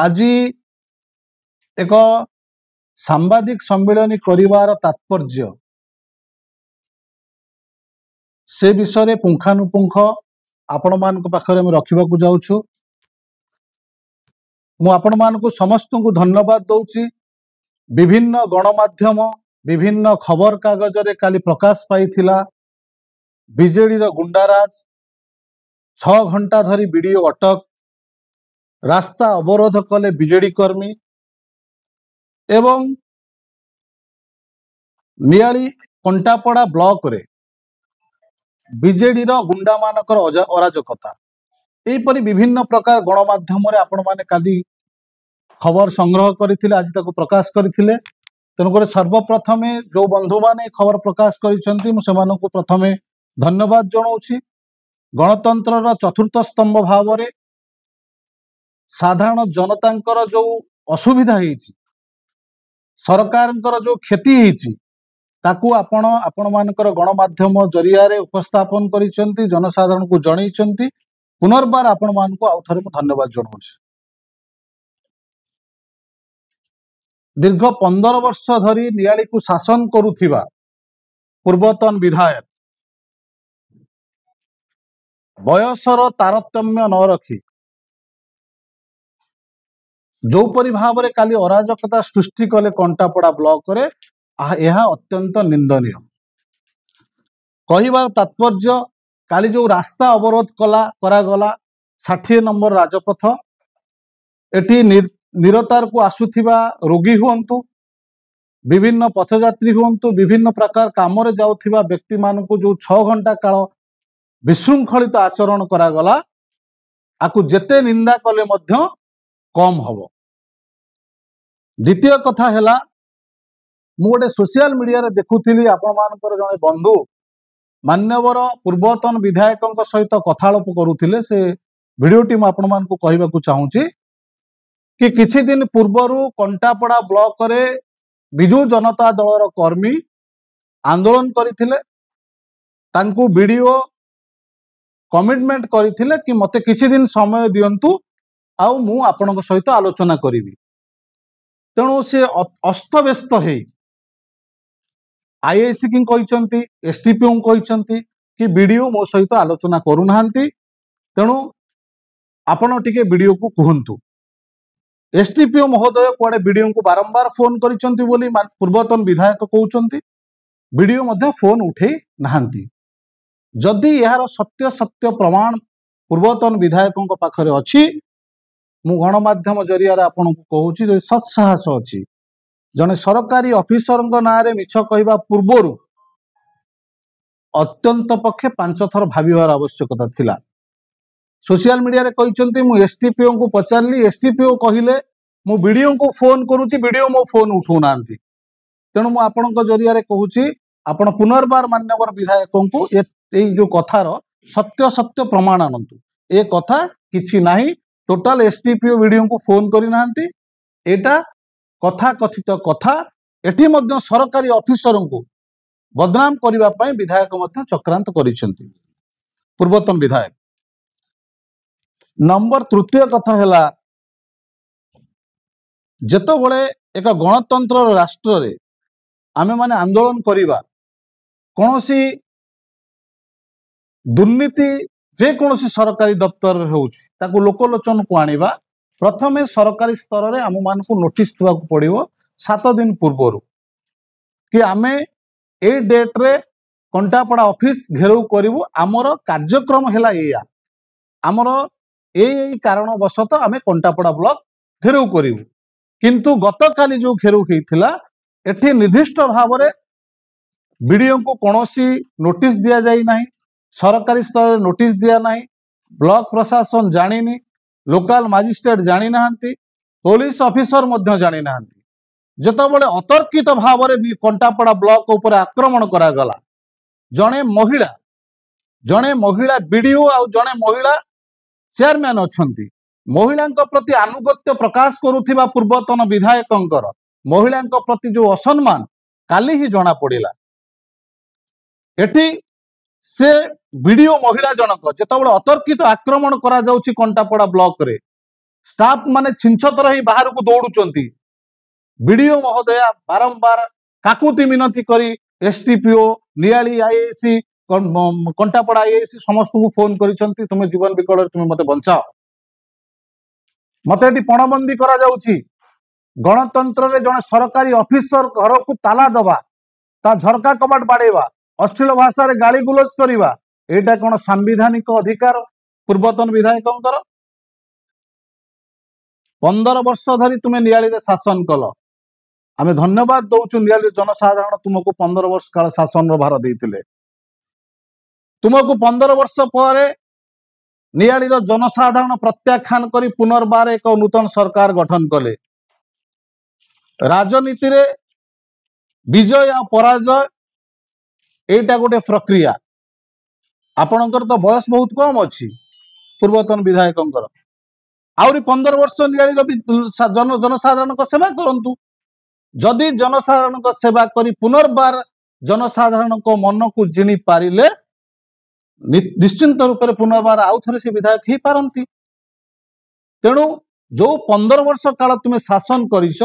आज एक सांबादिक सम्मिलन करिवार तात्पर्य से विषय पुंखानुपुंख आपण मान पाखरे रखा जाऊँ। मु आपण मानक समस्त को धन्यवाद दौची। विभिन्न गणमाध्यम विभिन्न खबर कागज रे काली प्रकाश पाई बीजेडी गुंडाराज 6 घंटा धरी वीडियो अटक रास्ता अवरोध कले बीजेडी कर्मी एवं नियाली कंटापड़ा ब्लॉक रे बीजेडी गुंडा मानकर अराजकता यहीपरि विभिन्न प्रकार गणमाध्यम रे आपण माने काली खबर संग्रह करथिले आज ताको प्रकाश करथिले। तेणुकर सर्वप्रथमे जो बंधु माने खबर प्रकाश करिसेंती मु सेमानकु प्रथमे धन्यवाद जणाउछि। गणतंत्र चतुर्थ स्तंभ भाव रे साधारण जनतांकर जो असुविधा होईछि सरकारंकर जो क्षति होईछि ताकू आपण मानकर गणमाध्यम जरिया रे उपस्थापन करिसेंती जनसाधारण को जणैछंती। पुनर्बार आपण मानकु आउ थरे मु धन्यवाद जणाउछि। दीर्घ 15 वर्ष धरी नियाली को शासन करुथिबा पूर्वतन विधायक बयसर तारतम्य न रखी जो परि भाव रे काली अराजकता सृष्टि कले कंटापड़ा ब्लॉक रे यह अत्यंत निंदनीय। कहिबार तात्पर्य काली जो रास्ता अवरोध करागला 60 नंबर राजपथ एटी निरतार को आसुथिबा रोगी हुंतु विभिन्न पथयात्री हुंतु विभिन्न प्रकार काम रे जाउथिबा व्यक्ति मानकु जो 6 घंटा काल विशृंखलित आचरण करागला आकु जेते निंदा कले मध्य कम हबो। द्वितीय कथा हैला मु गोटे सोशल मीडिया रे देखुथिली आपण मानकर जने बंधु मान्यवर पूर्वतन विधायक सहित कथालोप करुथिले। से वीडियोटी मु आपण मानकु कहिबाकु चाहूची कि किछि दिन पूर्वरु कंटापड़ा ब्लॉक रे विजु जनता दलर कर्मी आंदोलन करथिले। तांकु वीडियो कमिटमेंट करथिले कि मते किछि दिन समय दियंतु आउ मु आपनक सहित आलोचना करिवि। तेणु से अस्तव्यस्त है आईआईसी की कहिसंती एसटीपीओ कहिसंती कि वीडियो मो सहित आलोचना करू नाहंती। तेणु आपण टिके वीडियो को कहंतु। एसटीपीओ महोदय कुआडे वीडियो को बारंबार फोन करिसंती बोली पूर्वतन विधायक कहउचंती वीडियो मध्ये फोन उठे नाहंती। जदि यार सत्य सत्य प्रमाण पूर्वतन विधायकों पाखरे अछि मु गणमाध्यम जरिया आपन को कहूची जे सत्साहस अछि जने सरकारी ऑफिसर ना रे मिछ कहवा पूर्वर अत्यंत पक्षे 5 थर भाविबार आवश्यकता थिला। सोशल मीडिया रे कहिसंती मु एसटीपीओ को पचारली एसटीपीओ कहिले मु वीडियो को फोन करूची वीडियो मो फोन उठौ नांती। तेणु मु आपन को जरिया रे कहूची आपण पुनर्बार मान्यवर विधायकों को ए जो कथार सत्य सत्य प्रमाण आनंतु। ए कथा किछि नाही टोटाल एसटीपीओ वीडियो को फोन करि नांती। एटा कथा कथित कथा एठी मध्य सरकारी ऑफिसर को बदनाम करिबा पई विधायक मध्य चक्रांत करिसेंती पूर्वतन विधायक। नंबर तृतीय कथा हैला जेतो बळे एक गणतंत्र राष्ट्र रे आमे माने आंदोलन करिबा कोनोसी दुर्नीति जे कोनोसी सरकारी दफ्तर होउची ताकू लोकलोचन को आनिबा प्रथमे सरकारी स्तर रे आम मान को नोटिस देवा पड़ो 7 दिन पूर्वर कि आमे ए डेट रे कंटापड़ा ऑफिस घेराव करिवु आमर कार्यक्रम हैला एया आमर ए कारणवशत आमे कंटापड़ा ब्लॉक घेराव करिवु। किंतु गतकाली जो घेराव हेइथिला एठी निर्दिष्ट भाव रे वीडियो को कोनोसी नोटिस दिया जाई नाही सरकारी स्तर नोटिस दिया नाही ब्लॉक प्रशासन जानिनी लोकल मजिस्ट्रेट जानी नाहंती पुलिस ऑफिसर मध्य जानी नाहंती। जेतबेले अतर्कित भाव रे कंटापड़ा ब्लॉक ऊपर आक्रमण करागला जने महिला वीडियो आ जने महिला चेयरमैन अछंती महिला प्रति आनुगत्य प्रकाश करुथिबा पूर्वतन विधायकंकर महिला प्रति जो असम्मान काली ही जना पड़िला। एटी से वीडियो महिला जनक जेतबेले अतर्कित आक्रमण करा जाउची कंटापड़ा ब्लॉक रे स्टाफ माने छिंछतर ही बाहर को दौड़ुचंती बीडीओ महोदया बारंबार काकुति मिनती करी एसटीपीओ नियाली आईएसी कंटापड़ा आईएसी समस्त को फोन करिसंती तुमे जीवन विकल तुमे मते बंचाओ मते एटी पणबंदी करा जाउची गणतंत्र रे जने सरकारी ऑफिसर घर को ताला दबा ता झरका कबाट बाड़ेवा अश्लील भाषा रे गाली गुलज करिवा एटा कोन संवैधानिक अधिकार पूर्वतन विधायकंकर 15 वर्ष धरी तुमे नियाली रे शासन कल आमे धन्यवाद दउछु नियाली जनसाधारण तुमको 15 वर्ष काल शासन रो भार देइतिले तुमको 15 वर्ष पर नियाली रो जनसाधारण प्रत्याख्यान करी पुनर्बार एक नूतन सरकार गठन कले राजनीति रे विजय आ पराजय एटा गोटे प्रक्रिया आपणकर तो बयस बहुत कम अच्छी पूर्वतन विधायकंकर आउरी 15 वर्ष नियाली जनसाधारण को सेवा करंतु जदि जनसाधारण को सेवा करी पुनर्बार जनसाधारण को मन को जिणी पारिले निश्चिंत रूप से पुनर्बार आउ थे से विधायक ही पारंती तेणु जो 15 वर्ष काल तुम शासन करिस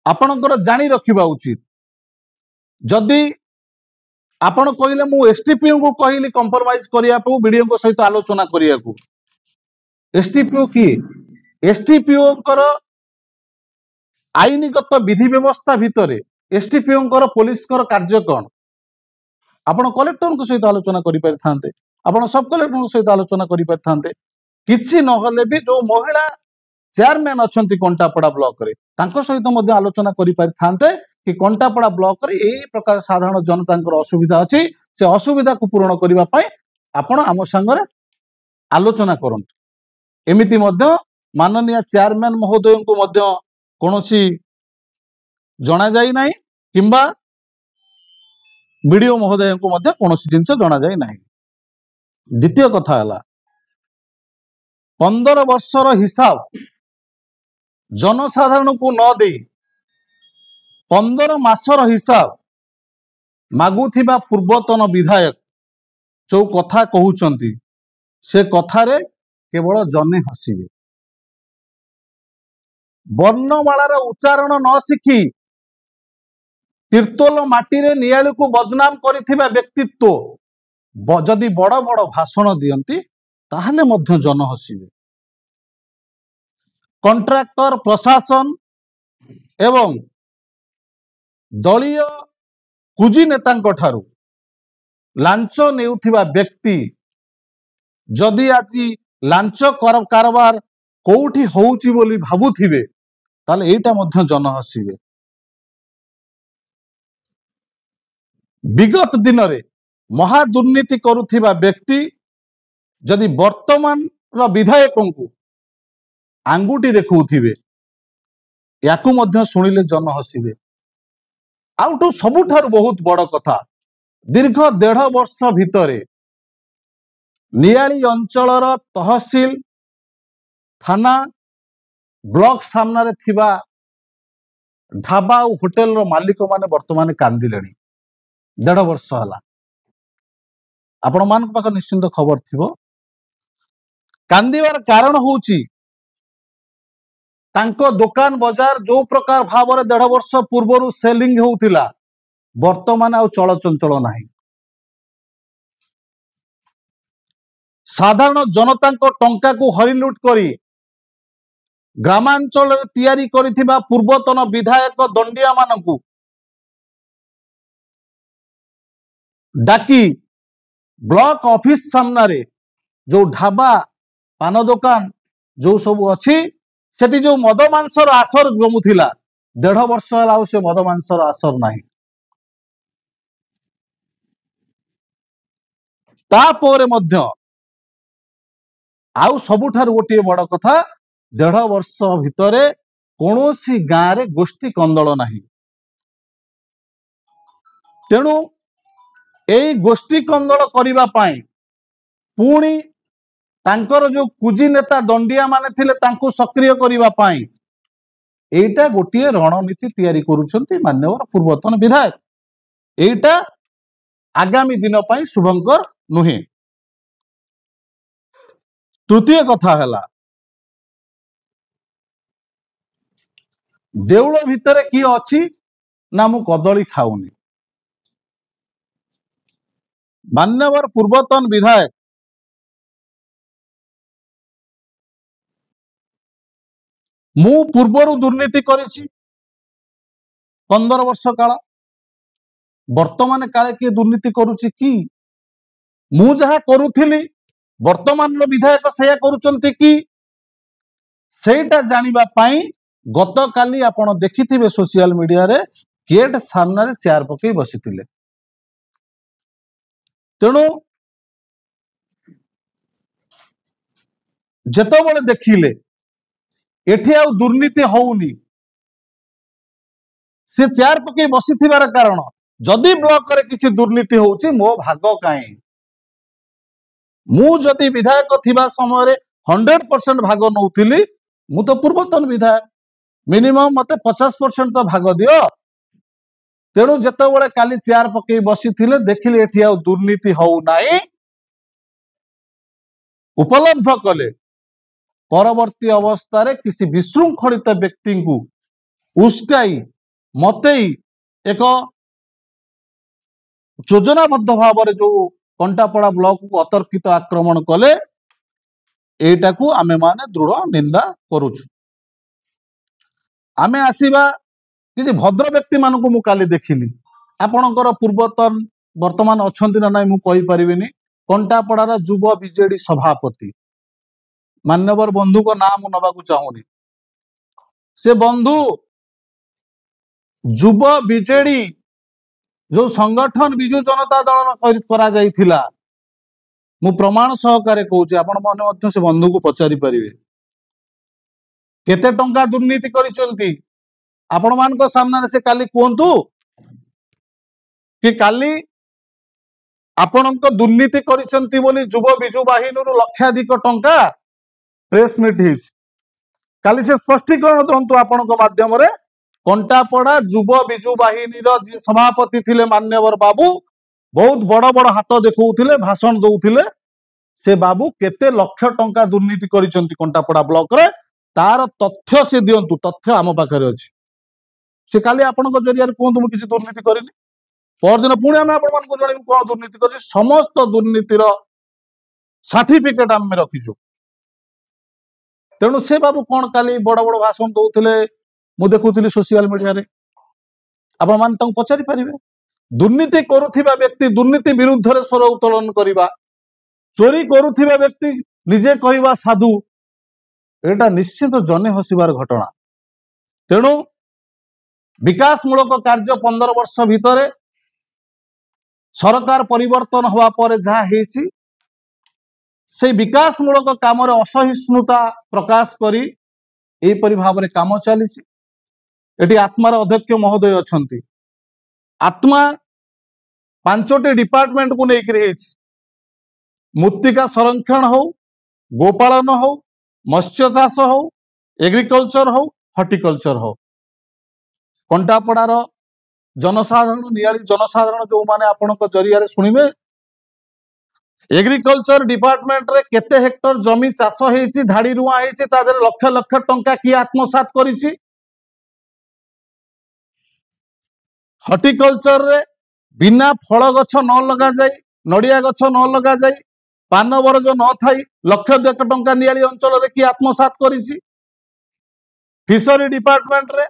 आपणकर जानी रखिबा उचित जदि आपण कहले मु एसटीपीओ को कहली कंप्रोमाइज करिया को बीडीओ को सहित आलोचना करिया को एसटीपीओ की एसटीपीओ कर आईनगत विधि व्यवस्था भितरे एसटीपीओ कर पुलिस कर कार्य कौन आपण कलेक्टर को सहित आलोचना करि परथांते आपण सब कलेक्टर को सहित आलोचना करि परथांते किछि नहले भी जो महिला चेयरमैन अछंती कंटापड़ा ब्लॉक रे तांको सहित मध्ये आलोचना करि परथांते कि कंटापड़ा ब्लॉक रे एई प्रकार साधारण जनतांकर असुविधा अछि से असुविधा को पूर्ण करिवा पई आपण आम संगरे आलोचना करंतु एमिति मध्ये माननीय चेयरमैन महोदय को मध्ये कोनोसी जणा जाई नाही किंबा बीडीओ महोदय को मध्ये कोनोसी जिंस जणा जाई नाही द्वितीय कथा हला 15 वर्षर हिसाब जनसाधारण को न दे 15 मासर हिसाब मागुथिबा पूर्वतन विधायक जो कथा कहउचंती से कथारे केवल जने हसिबे वर्णमालार उच्चारण न शिखी तीर्तोल माटी रे नियाली को बदनाम करिथिबा व्यक्तित्व जदि बड़ बड़ भाषण दियंती ताहले मध्य जन हसिबे कंट्राक्टर प्रशासन एवं दलीय कुजी नेतांको ठारू लांच नेउथिबा व्यक्ति जदि आज लांच कारबार कोउठी होउची बोली भाबुथिबे ताले एटा मध्य जन हसिबे विगत दिन रे महादुर्नीति करुथिबा व्यक्ति जदि वर्तमान रो विधायकों को आंगुठी देखौथिबे याकू मध्य सुनिले जन हसिबे आउटू सबुठार बहुत बड़ कथा दीर्घ 1.5 वर्ष भितरे नियाली अंचलर तहसील थाना ब्लॉक सामने थिबा ढाबा और होटेल रो मालिक माने वर्तमान कांदिलेनी 1.5 वर्ष हला आपण मान पाख निश्चिंत खबर थिबो कांदिवार कारण होउची तांको दुकान बाजार जो प्रकार भाव 1.5 वर्ष पूर्व सेलिंग होउतिला वर्तमान आउ चलचंचल नाही साधारण जनता को टंका को हरिलुट करी ग्रामांचल तैयारी करिथिबा पूर्वतन विधायक दंडिया मानकू डाकी ब्लॉक ऑफिस सामने जो ढाबा पान दुकान जो सब अच्छी सेठी जो मद मांसर आसर जमुथिला 1.5 वर्ष हला से मद मांसर आसर नाही तापर मध्य आउ सबुठार गोटे बड़ कथा 1.5 वर्ष भितरे कौनसी गाँ रे गोष्ठी कंदल नाही तेणु एई गोष्ठी कंदल करिबा पाई पुणी तांकर जो कुजी नेता दंडिया माने थिले तांको सक्रिय करिबा पाई एटा गोटे रणनीति तैयारी करूछंती मान्यवर पूर्वतन विधायक एटा आगामी दिन पाई शुभंकर नुहे तृतीय कथा हला देउल भितर किए अच्छी ना मु कदली खाऊनी। मान्यवर पूर्वतन विधायक मु पूर्वर दुर्नीति करिछि 15 वर्ष काल। वर्तमान काले किए दुर्नीति करुछि कि मु जहा करुथिली वर्तमान विधायक सेया करुचंती कि सेटा जानिबा पाई गत काली आपण देखिथिबे सोशल मीडिया रे गेट सामने चेयर पकई बसिथिले। तेणु जेतबेले देखिले एठी आ दुर्नीति होउनी से चेयर पकई बसिथिबार कारण जदि ब्लॉक रे किछि दुर्नीति होउछि मो भाग काई मु जदि विधायक थिबा समय 100% भाग नौथिली मु तो पूर्वतन विधायक मिनिमम मते 50% तो भाग दियो। तेणु जेतबेले काली चेयर पकई बसिथिले देखिले एठी आ दुर्नीति होउ नाही उपलब्ध कले परवर्ती अवस्था रे किसी विशृंखलित व्यक्ति को उस्काई मते एक योजनाबद्ध भाव में जो कंटापड़ा ब्लॉक को अतर्कित आक्रमण कले एटा को आमे माने दृढ़ निंदा करुछु। आमे आसीबा कि भद्र व्यक्ति मान को मु काली देखिली आपणकर पूर्वतन वर्तमान अछंती ना नहीं मु कहि परिबिनी कंटापड़ार युव बीजेडी सभापति मान्यवर बंधु को नाम नबाकू चाहूनी से बंधु युव बीजेडी जो संगठन विजु जनता दल करा जाइथिला मु प्रमाण सहकारे कहूची आपण माने मध्य से बंधु को पचारि परिबे केते टंका दुर्नीति करिसंती आपण मान को सामने से काली कोंतु कि काली आपण को दुर्नीति करिसंती बोली युव विजु बाहिनी लक्षाधिक टंका प्रेस मीट हिच काली से स्पष्टीकरण दंतु आपण को माध्यम रे कंटापड़ा युव विजु बाहिनी जी सभापति थिले मान्यवर बाबू बहुत बड़ बड़ हाथ देखौथिले भाषण दउथिले से बाबू केते लक्ष टंका दुर्नीति करिसंती कंटापड़ा ब्लॉक रे तार तथ्य से दियंतु तथ्य आम पाखरे अछि से काली आपण को जरिया कोंतु मु किछि दुर्नीति करिनी पर दिन पुणी आम आपण मान को जणै कोन दुर्नीति करछि समस्त दुर्नीतिर सर्टिफिकेट आम रखिछु। तेणु से बाबू कौन काली बड़ बड़ भाषण दउथिले मु देखुथिली सोशल मीडिया रे आपण मान तंग पचारि परिबे दुर्नीति करुथिबा व्यक्ति दुर्नीति विरुद्ध रे स्वर उत्तोलन करिबा चोरी करुथिबा व्यक्ति निजे कहिबा साधु एटा निश्चित जने हसिबार घटना। तेणु विकासमूलक कार्य 15 वर्ष भितर सरकार परिवर्तन हवा पर जहा हेछि से विकासमूलक काम असहिष्णुता प्रकाश करी एपरि भाव में काम चली एटी आत्मार अध्यक्ष महोदय अछंती आत्मा 5टी डिपार्टमेंट को लेकर मृत्तिका संरक्षण हो गोपालन हो मत्स्य चाष हो एग्रीकल्चर हो हॉर्टिकल्चर हो कंटापड़ार जनसाधारण नियाली जनसाधारण जो माने आपनक जरिया रे सुनिबे एग्रीकल्चर डिपार्टमेंट रे केते हेक्टर जमी चाष हेछि धाड़ी रुआ हेछि ता देर लक्ष लक्ष टंका की आत्मसात करिछि। हॉर्टिकल्चर रे बिना फल गछ न लगा जाई नड़िया गछ न लगा जाई पान बरज न थाई लक्ष लक्ष टंका नियाली अंचल रे की आत्मसात करिछि। फिशरी डिपार्टमेंट रे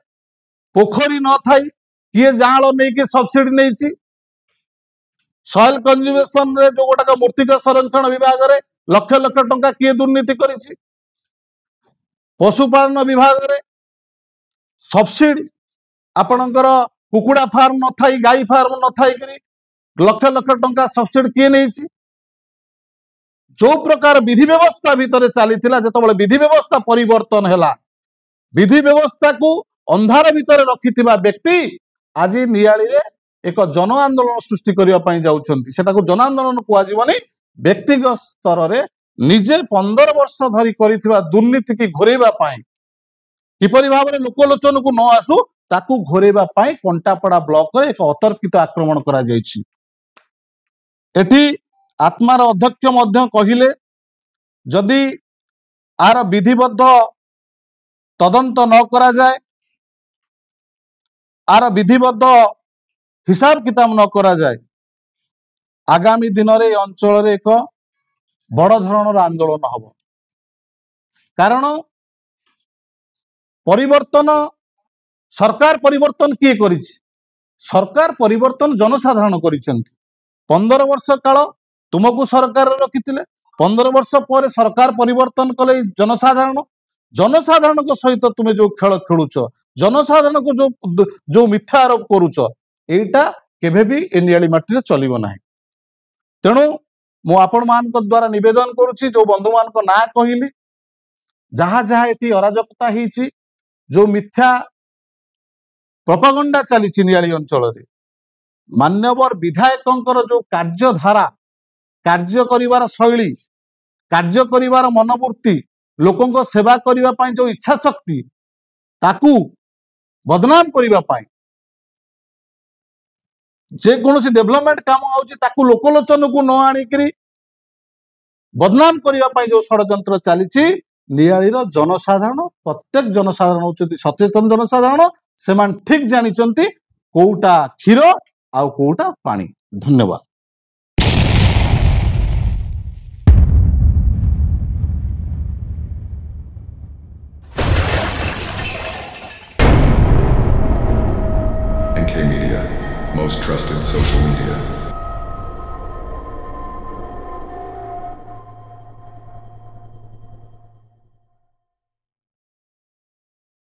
पोखरी न थाई किए जाल नहीं कि सब्सिडी नहीं सॉइल कंजर्वेशन रे जो गोटाक मृत्तिका संरक्षण विभाग रे लक्ष लक्ष टंका किए दुर्नीति करिछि। पशुपालन विभाग रे सब्सिडी आपणकर कुकुड़ा फार्म न थाई गाई फार्म न थाई करी लक्ष लक्ष टंका सब्सिडी किए नहीं जो प्रकार विधि व्यवस्था भितर चली जो विधि व्यवस्था परिवर्तन है विधि व्यवस्था को अंधार भितर रखिथिबा व्यक्ति आज नियाली रे एक जन आंदोलन सृष्टि करने जाऊँ जन आंदोलन कहनी व्यक्तिगत स्तर रे निजे 15 वर्ष धरी करिथिबा दुर्नीति की घोरेबा पाई किपरि भाव में लोकलोचन को न आसू ताकू घोरेबा पाई कंटापड़ा ब्लॉक रे एक अतर्कित आक्रमण करा जायछि। एठी आत्मार अध्यक्ष मध्य कहिले जदि आर विधिबद्ध तदंत न करा जाए आर विधिबद्ध हिसाब किताब न करा जाए आगामी दिन में अंचल एक बड़ धरणर आंदोलन हम कारण परिवर्तन सरकार परिवर्तन किए करी सरकार परिवर्तन जनसाधारण करिसेंती 15 वर्ष काल तुमको सरकार रखी 15 वर्ष पर सरकार परिवर्तन कले जनसाधारण जनसाधारण सहित तुम जो खेल खेलुच जनसाधारण को जो मिथ्या आरोप करुच एटा केभे भी एनियाली माटी चलिबो नाही तेणु मु आपण मान द्वारा निवेदन करुछि जो बंधु मान को ना कहली जहाँ जहाँ एटी अराजकता हिची जो मिथ्या प्रोपागंडा चली नियाली अंचल मान्यवर विधायकों जो कार्यधारा कार्य करिवार शैली कार्य करिवार मनोवृत्ति लोकों सेवा करिवा पाई जो इच्छा शक्ति ताकू बदनाम करिवा पाई जे कोनोसी डेवलपमेंट काम आउची ताकू लोकलोचन को न आनिकरी बदनाम करिवा पाई जो षडयंत्र चलीची नियालीर जनसाधारण प्रत्येक जनसाधारण होचती सचेतन जनसाधारण सेमान ठीक जानिचंती कोउटा क्षीर आउ कोउटा पानी। धन्यवाद। NK Media, most trusted social media.